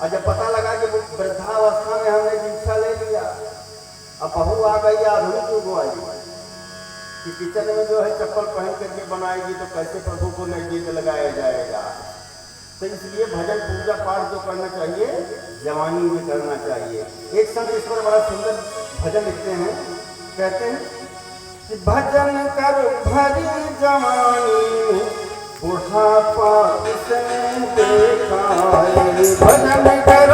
और जब पता लगा कि वो वृद्धावस्था में हमने दीक्षा ले लिया, अब बहू आ गई, आधुनिक युग आई कि किचन में जो है चप्पल पहन करके बनाएगी तो कैसे प्रभु को नजदीक लगाया जाएगा। तो इसलिए भजन पूजा पाठ जो करना चाहिए जवानी में करना चाहिए। एक संत इस पर बड़ा सुंदर भजन लिखते हैं, कहते हैं कि भजन कर भरी जवानी में बुढ़ापा किसने देखा है। भजन कर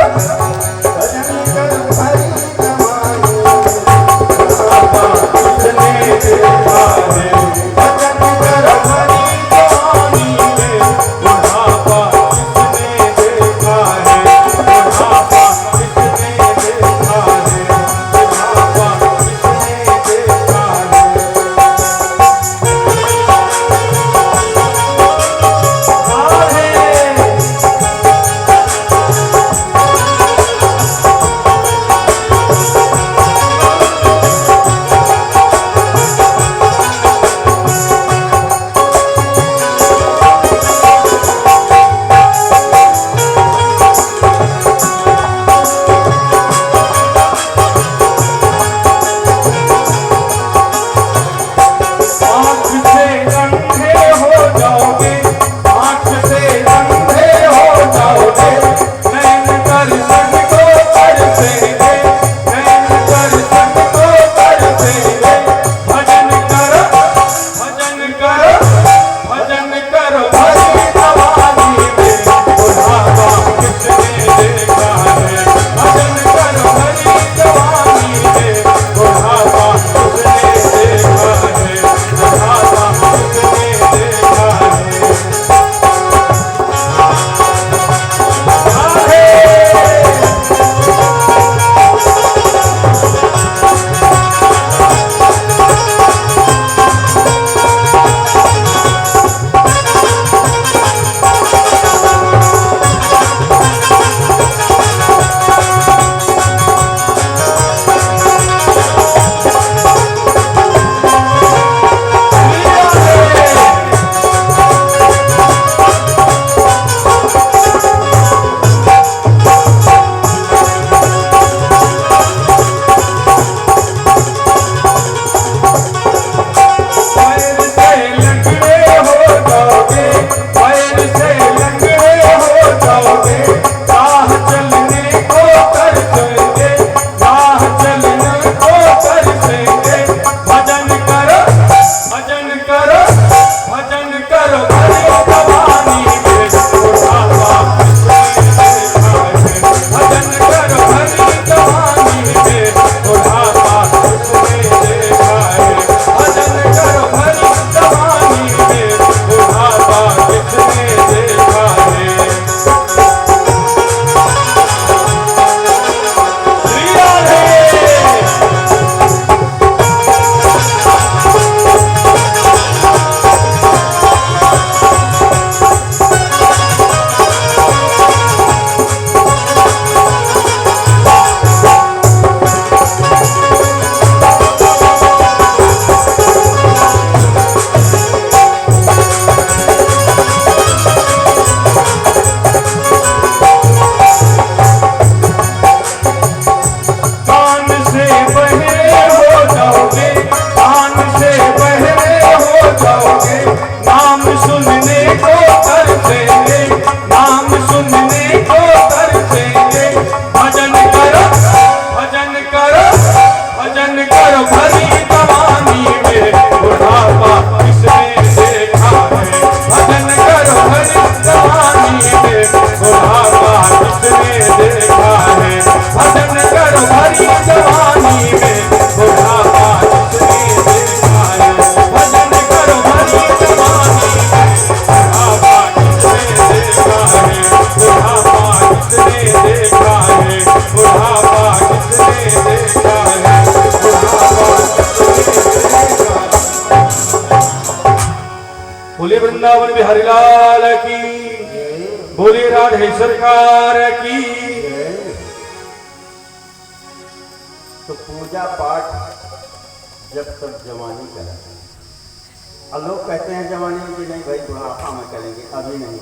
भरी जवानी में बुढ़ापा किसने देखा है। भजन कर भरी जवानी में बुढ़ापा किसने देखा है। बुढ़ापा किसने देखा है। बुढ़ापा किसने देखा है। बोले वृंदावन बिहारी लाल की, बोले राधे सरकार की। तो पूजा पाठ जब तक जवानी करें, और लोग कहते हैं जवानी में कि नहीं भाई बुढ़ापा में करेंगे, अभी नहीं।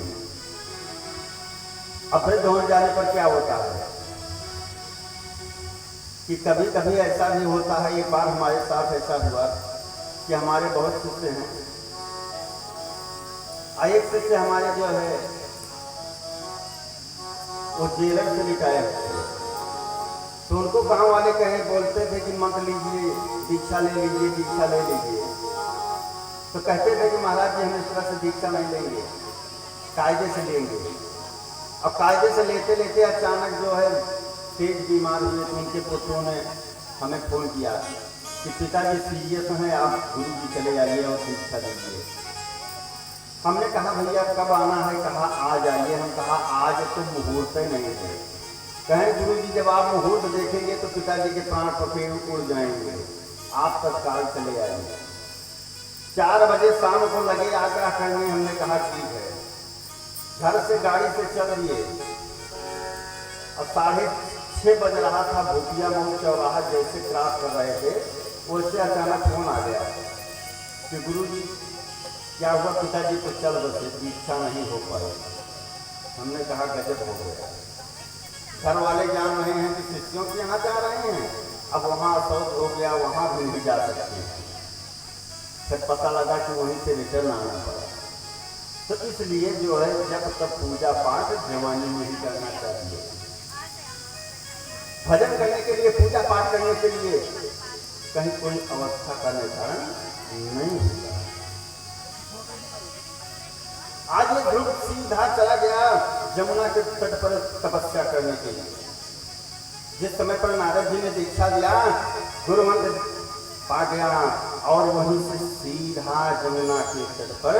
अब फिर दौड़ जाने पर क्या होता है कि कभी कभी ऐसा भी होता है। एक बार हमारे साथ ऐसा हुआ कि हमारे बहुत शिष्य हैं, एक शिष्य हमारे जो है वो जेलर से रिटायर थे, तो उनको गांव वाले कहे बोलते थे कि मत लीजिए, दीक्षा ले लीजिए, दीक्षा ले लीजिए। तो कहते थे कि महाराज जी हम इस तरह से दीक्षा नहीं लेंगे, कायदे से लेंगे। अब कायदे से लेते लेते अचानक जो है तेज बीमार हुए, तो उनके पुत्रों ने हमें फोन किया कि पिताजी सीरियस हैं, आप गुरु जी चले आइए और दीक्षा दीजिए। हमने कहा भैया कब आना है, कहा आ जाइए। हम कहा आज तो मुहूर्त ही नहीं है। कहें गुरु जी जब आप मुहूर्त देखेंगे तो पिताजी के प्राण पखेरु उड़ जाएंगे, आप तत्काल चले आइए। 4 बजे शाम को लगे आग्रह करने। हमने कहा ठीक है। घर से गाड़ी से चल दिए और 6:30 बज रहा था। भूतिया मोड़ चौराहा जैसे क्रॉस कर रहे थे, उससे अचानक फोन आ गया कि गुरु जी क्या हुआ, पिताजी तो चल बसे, दीक्षा नहीं हो पाई। हमने कहा गजब हो गया। घर वाले जान रहे हैं कि शिष्यों के यहाँ जा रहे हैं, अब वहाँ असौच हो गया, वहाँ भी नहीं जा सकते हैं। फिर पता लगा कि वहीं से रिटर्न आना पड़ा। तो इसलिए जो है जब तक पूजा पाठ जवानी में ही करना चाहिए। भजन करने के लिए, पूजा पाठ करने के लिए कहीं कोई अवस्था का निर्धारण नहीं होता। आज ये ध्रुव सीधा चला गया जमुना के तट पर तपस्या करने के लिए। जिस समय पर नारद जी ने दीक्षा दिया, गुरु मंत्र पा गया और वहीं से सीधा जमुना के तट पर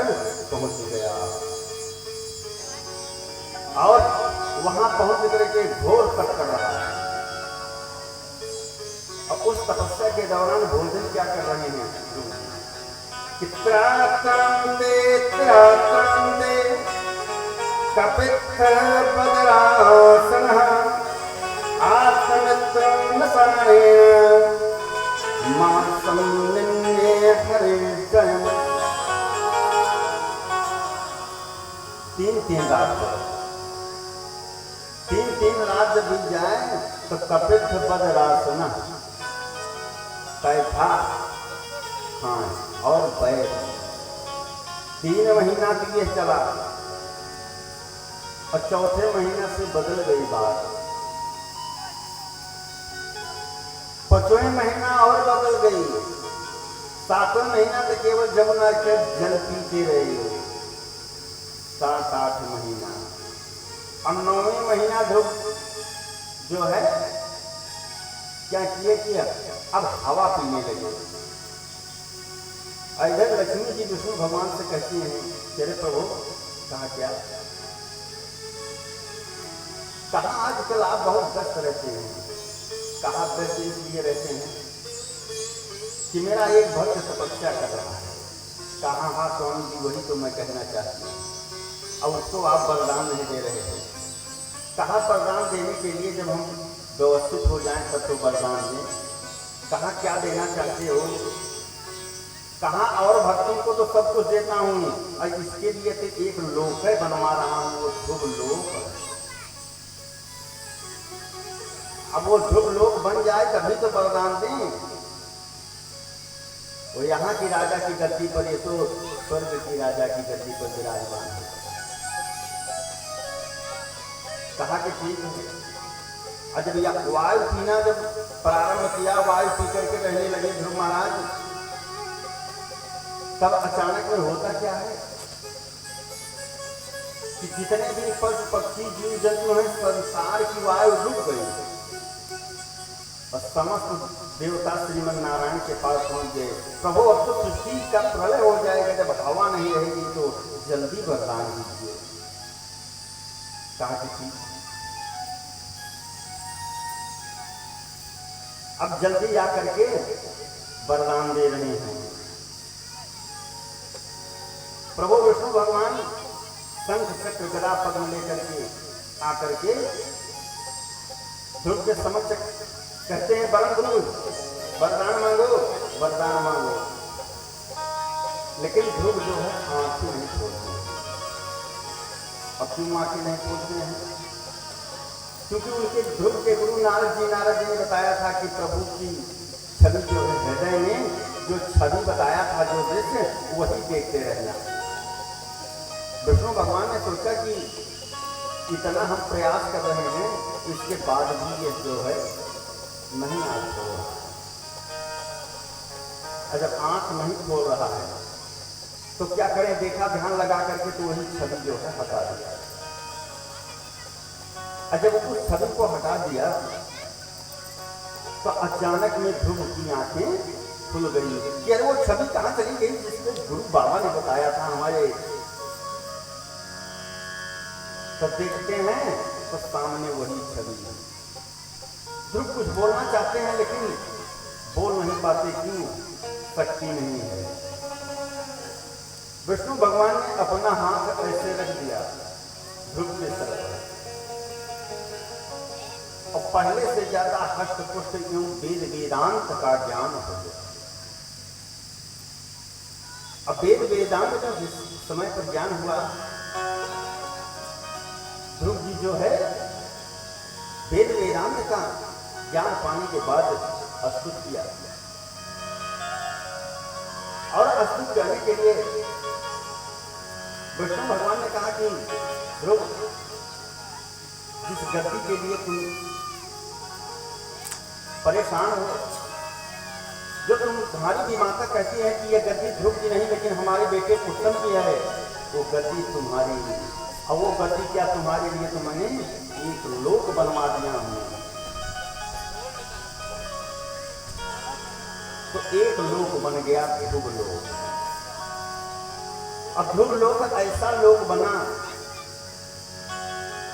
पहुंच गया और वहां पहुंच करके घोर तप कर रहा है। और उस तपस्या के दौरान भोजन क्या कर रहे हैं? त्राकांदे त्राकांदे कपित्थ बदरासनः आत्ममित्रं नसायेन मासं निन्ये हरिजयम्। 3 रात, 3 रात जब बीत जाए तो कपित्थ बदरासनः कैथा, हाँ और बैठ 3 महीना के लिए चला और चौथे महीना से बदल गई बात। 5वें महीना और बदल गई। 7वें महीना तो केवल जमुना के जल पीते रहे। 7-8 महीना और 9वें महीना ध्रुव जो है क्या किया अब हवा पीने लगे। इधर लक्ष्मी जी विष्णु भगवान से कहती हैं तेरे प्रभु कहा क्या, कहा आजकल आप बहुत व्यस्त रहते हैं। कहा व्यस्त इसलिए रहते हैं कि मेरा एक भक्त तपस्या कर रहा है। कहा हाँ स्वामी जी वही तो मैं कहना चाहती हूँ, अब उसको आप वरदान नहीं दे रहे हो। कहा वरदान देने के लिए जब हम व्यवस्थित हो जाएं तब तो वरदान दें। कहा क्या देना चाहते हो? कहा और भक्तों को तो सब कुछ देता हूँ और इसके लिए तो एक लोक बनवा रहा हूँ, वो शुभ लोक। अब वो शुभ लोक बन जाए तभी तो वरदान दें। वो यहाँ की राजा की गद्दी पर, ये तो स्वर्ग की राजा की गद्दी पर विराजमान है। कहा कि ठीक है। और जब वायु पीना जब प्रारंभ किया, वायु पी करके रहने लगे ध्रुव महाराज, तब अचानक में होता क्या है कि जितने भी पशु पक्षी जीव जंतु हैं संसार की वायु रुक गई और समस्त देवता श्रीमन नारायण के पास पहुंच गए। प्रभु अब तो सृष्टि का प्रलय हो जाएगा, जब हवा नहीं रहेगी तो जल्दी वरदान दीजिए। कहा कि ठीक। अब जल्दी जा करके वरदान दे रहे हैं। प्रभु विष्णु भगवान शंख चक्र गदा पद्म लेकर के आकर के ध्रुव के समक्ष कहते हैं वरन गुरु वरदान मांगो, वरदान मांगो। लेकिन ध्रुव जो है आंखें नहीं खोलते। अब क्यों आंखें नहीं खोलते हैं? क्योंकि उनके ध्रुव के गुरु नारद जी ने बताया था कि प्रभु की छवि जो है हृदय में जो छवि बताया था, जो दृश्य, वही देखते रहना। विष्णु भगवान ने सोचा कि इतना हम प्रयास कर रहे हैं, इसके बाद भी ये जो है नहीं आंख खोल रहा। जब आंख नहीं खोल रहा है तो क्या करें, देखा ध्यान लगा करके तो वही छवि जो है हटा दिया। जब उस छवि को हटा दिया तो अचानक में ध्रुव की आंखें खुल गई कि अरे वो छवि कहां चली गई जिसको गुरु बाबा ने बताया था हमारे। तब देखते हैं तो सामने वही छवि। ध्रुव कुछ बोलना चाहते हैं लेकिन बोल नहीं पाते, क्यों? शक्ति नहीं है। विष्णु भगवान ने अपना हाथ ऐसे रख दिया ध्रुव के सर पर, और पहले से ज्यादा हष्ट-पुष्ट एवं वेद वेदांत का ज्ञान हो गया। अब वेद वेदांत का जिस समय पर ज्ञान हुआ, ध्रुव जी जो है वेद वेदांत का ज्ञान पाने के बाद अस्तुत किया, और अस्तुत करने के लिए विष्णु भगवान ने कहा कि ध्रुव, जिस गति के लिए तुम परेशान हो, जो तुम्हारी भी माता कहती है कि यह गति ध्रुव की नहीं लेकिन हमारे बेटे उत्तम की है, वो गति तुम्हारी नहीं। और वो गति क्या तुम्हारे लिए? तो मैंने एक लोक बनवा दिया हूं। तो एक लोक बन गया ध्रुव लोक। अब ध्रुव लोक ऐसा लोक बना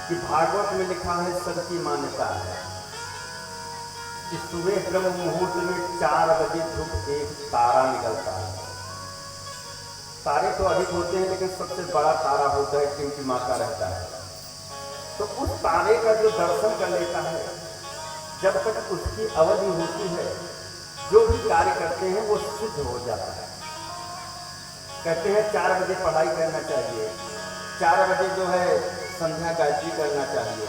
कि भागवत में लिखा है, सबकी मान्यता है कि सुबह ब्रह्म मुहूर्त में 4 बजे ध्रुव एक तारा निकलता है। तारे तो अधिक होते हैं लेकिन सबसे बड़ा तारा होता है, टिमटिमाता रहता है। तो उस तारे का जो दर्शन कर लेता है, जब तक उसकी अवधि होती है, जो भी कार्य करते हैं वो सिद्ध हो जाता है। कहते हैं 4 बजे पढ़ाई करना चाहिए, 4 बजे जो है संध्या गायत्री करना चाहिए,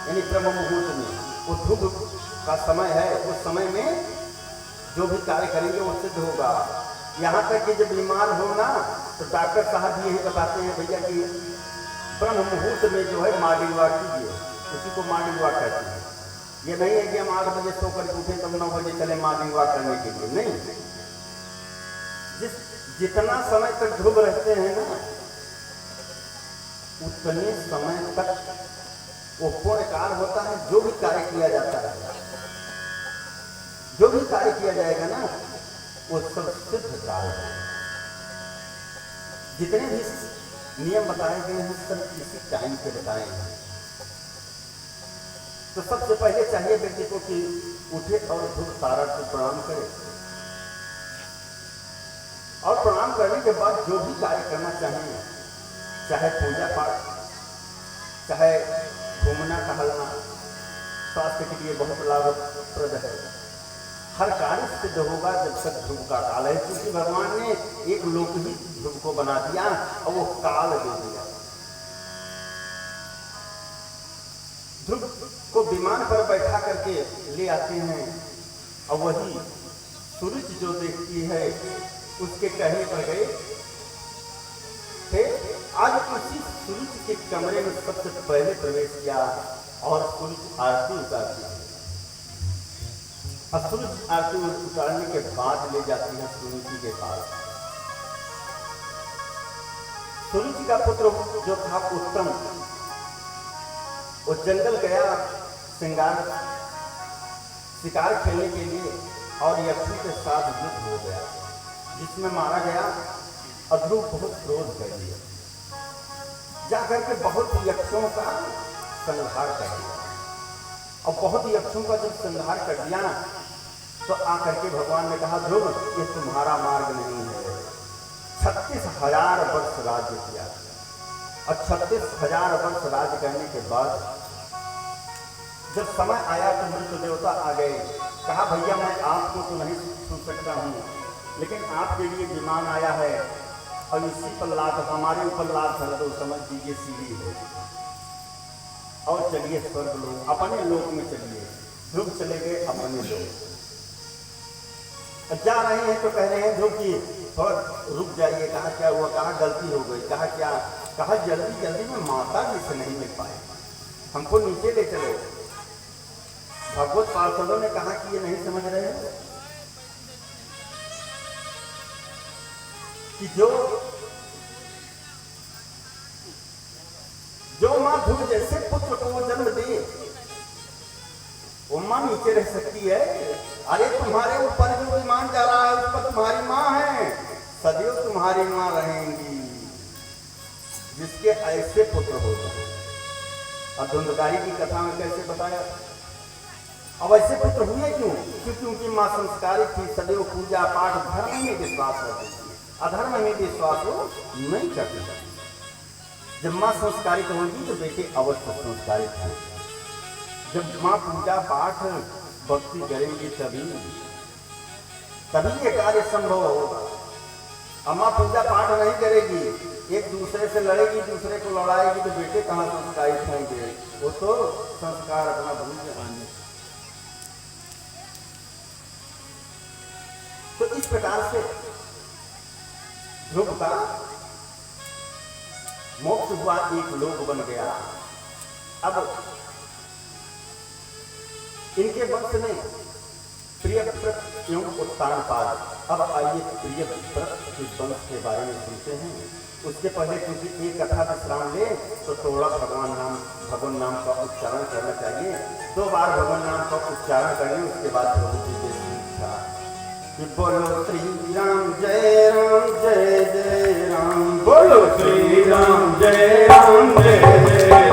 यानी ब्रह्म मुहूर्त में। वो ध्रुव का समय है, उस समय में जो भी कार्य करेंगे वो सिद्ध होगा। यहाँ तक कि जब बीमार हो ना तो डॉक्टर साहब यही बताते हैं भैया कि ब्रह्म मुहूर्त में जो है मॉर्निंग वॉक कीजिए, उसी को मॉर्निंग वॉक कहते हैं। ये नहीं है कि हम 8 बजे सोकर उठे तब 9 बजे चले मॉर्निंग वॉक करने के लिए, नहीं। जितना समय तक ध्रुव रहते हैं ना, उतने समय तक वो पूर्ण काल होता है। जो भी कार्य किया जाता है, जो भी कार्य किया जाएगा ना, वो सब सिद्ध काल है। जितने भी नियम बताए गए हैं सब इसी टाइम पे बताए हैं। तो सबसे पहले चाहिए व्यक्ति को कि उठे और ध्रुव तारा को प्रणाम करे, और प्रणाम करने के बाद जो भी कार्य करना चाहिए, चाहे पूजा पाठ, चाहे घूमना टहलना, स्वास्थ्य के लिए बहुत लाभप्रद है। हर कार्य सिद्ध होगा जब तक ध्रुव का काल है, क्योंकि भगवान ने एक लोक ही ध्रुव को बना दिया और वो काल दे दिया। ध्रुव को विमान पर बैठा करके ले आते हैं, और वही सूरज जो देखती है उसके कहने पर गए थे। आज उसी सूरज के कमरे में सबसे पहले प्रवेश किया और सूरज आरती उतारती है। और सूरज आरती उतारने के बाद ले जाती है सूरज जी के पास। सूरज जी का पुत्र जो था उत्तम, वो जंगल गया शिकार खेलने के लिए, और यक्षों के साथ युद्ध हो गया जिसमें मारा गया। और ध्रुव बहुत क्रोध कर दिया, जाकर के बहुत यक्षों का संहार कर दिया। और बहुत यक्षों का जब संहार कर दिया तो आकर के भगवान ने कहा, ध्रुव ये तुम्हारा मार्ग नहीं है। 36,000 वर्ष राज्य किया, और 36,000 वर्ष राज्य करने के बाद जब समय आया तो मृत्यु देवता आ गए। कहा, भैया मैं आपको तो नहीं सुन सकता हूँ, लेकिन आपके लिए विमान आया है और इसी पर लाद, हमारे ऊपर लाद कर दो, समझ लीजिए सीढ़ी है। और चलिए स्वर्ग लोग, अपने लोक में चलिए। ध्रुव चले गए अपने लोग। जा रहे हैं तो कह रहे हैं ध्रुव की थोड़ा रुक जाइए, कहा क्या हुआ, कहा गलती हो गई, कहा क्या, कहा जल्दी जल्दी में माता जी से नहीं मिल पाए, हमको नीचे ले चलो। भगवत पार्षदों ने कहा कि ये नहीं समझ रहे हो कि जो मां ध्रुव जैसे पुत्र को वो जन्म दे, वो मां नीचे रह सकती है? अरे तुम्हारे ऊपर जो विमान जा रहा है उस पर तुम्हारी मां है, सदैव तुम्हारी मां रहेंगी, जिसके ऐसे पुत्र हो जाए। अब धुंधकारी की कथा में कैसे बताया? अब ऐसे पुत्र हुए क्यों? क्योंकि उनकी मां संस्कारित थी, सदैव पूजा पाठ धर्म में विश्वास रखती थी, अधर्म में विश्वास वो नहीं करती थी। जब मां संस्कारित होगी तो बेटे अवश्य संस्कारित होंगे। जब मां पूजा पाठ भक्ति करेंगी तभी ये कार्य संभव होगा। अब मां पूजा पाठ नहीं करेगी, एक दूसरे से लड़ेगी, दूसरे को लड़ाएगी, तो बेटे कहाँ संस्कारित होंगे? वो तो संस्कार अपना भूल जाएंगे। तो इस प्रकार से ध्रुव का मोक्ष हुआ, एक लोक बन गया। अब इनके वंश में प्रियव्रत एवं उत्तानपाद। अब आइए प्रियव्रत के वंश के बारे में सुनते हैं। उसके पहले क्योंकि एक कथा विश्राम ले तो थोड़ा भगवान नाम का उच्चारण करना चाहिए। 2 बार भगवान नाम का उच्चारण करें, उसके बाद प्रभु जी की इच्छा कि बोलो श्री राम जय जय राम, बोलो श्री राम जय जय